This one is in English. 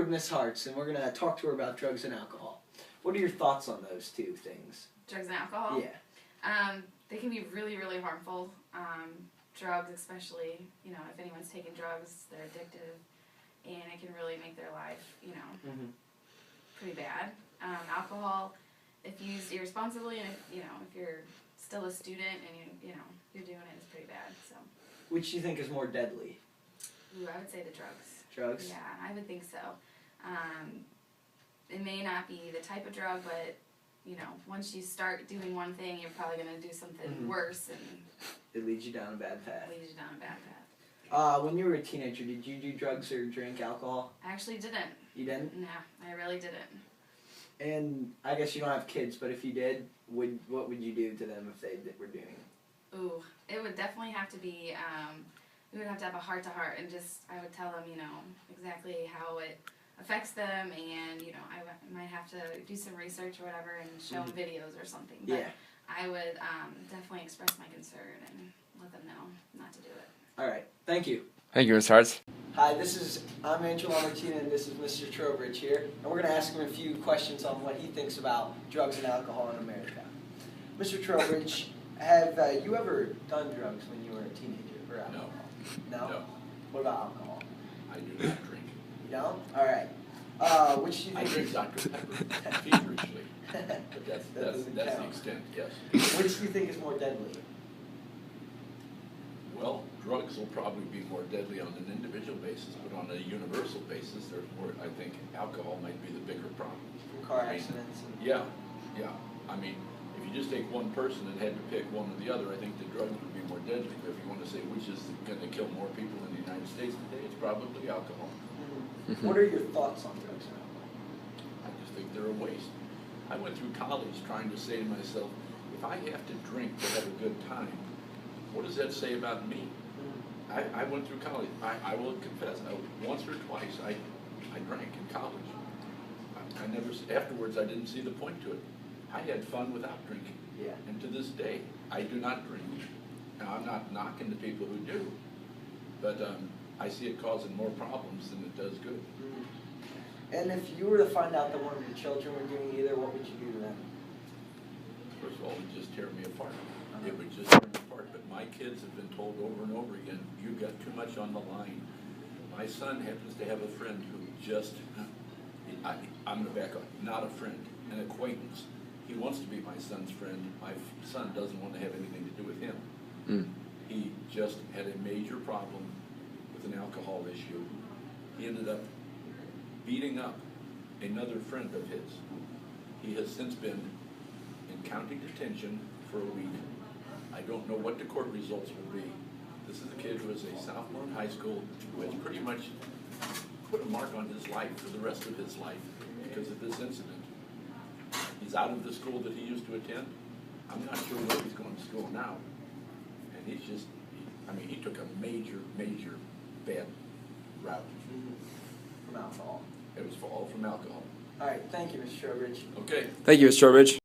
Miss Hartz, and we're going to talk to her about drugs and alcohol. What are your thoughts on those two things? Drugs and alcohol? Yeah. They can be really, really harmful. Drugs especially, if anyone's taking drugs, they're addictive, and it can really make their life, pretty bad. Alcohol, if used irresponsibly, and if you're still a student and you're doing it, it's pretty bad. So. Which do you think is more deadly? Ooh, I would say the drugs. Drugs? Yeah, I would think so. It may not be the type of drug, but once you start doing one thing, you're probably going to do something worse, and it leads you down a bad path. Leads you down a bad path. When you were a teenager, did you do drugs or drink alcohol? I actually didn't. You didn't? No, I really didn't. And I guess you don't have kids, but if you did, what would you do to them if they were doing it? Ooh, it would definitely have to be, we would have to have a heart-to-heart, and I would tell them, exactly how it affects them, and, I might have to do some research or whatever and show them videos or something. But yeah. I would definitely express my concern and let them know not to do it. All right. Thank you. Thank you, Ms. Hartz. Hi, I'm Angelo Martina, and this is Mr. Trowbridge here, and we're going to ask him a few questions on what he thinks about drugs and alcohol in America. Mr. Trowbridge, have you ever done drugs when you were a teenager or alcohol? No. No? What about alcohol? I do not drink. You don't? All right. Which do you I think? drink Dr. Pepper feverishly, but that's the extent. Yes. Which do you think is more deadly? Well, drugs will probably be more deadly on an individual basis, but on a universal basis, there's more. I think alcohol might be the bigger problem. Car accidents. Yeah. I mean, if you just take one person and had to pick one or the other, I think the drugs would be more deadly. But if you want to say which is going to kill more people in the United States today, it's probably alcohol. What are your thoughts on drugs and alcohol? I just think they're a waste. I went through college trying to say to myself, if I have to drink to have a good time, what does that say about me? I went through college. I will confess, once or twice I drank in college. I never, afterwards I didn't see the point to it. I had fun without drinking. Yeah. And to this day, I do not drink. Now, I'm not knocking the people who do, but I see it causing more problems than it does good. And if you were to find out that one of your children were doing either, what would you do to them? First of all, it would just tear me apart. It would just tear me apart. But my kids have been told over and over again, you've got too much on the line. My son happens to have a friend who just, I'm going to back up, not a friend, an acquaintance. He wants to be my son's friend. My son doesn't want to have anything to do with him. He just had a major problem with an alcohol issue. He ended up beating up another friend of his. He has since been in county detention for a week. I don't know what the court results will be. This is a kid who is a sophomore in high school who has pretty much put a mark on his life for the rest of his life because of this incident. He's out of the school that he used to attend. I'm not sure where he's going to school now. And he's just, he took a major bad route. From alcohol. It was all from alcohol. All right. Thank you, Mr. Trowbridge. Okay. Thank you, Ms. Trowbridge.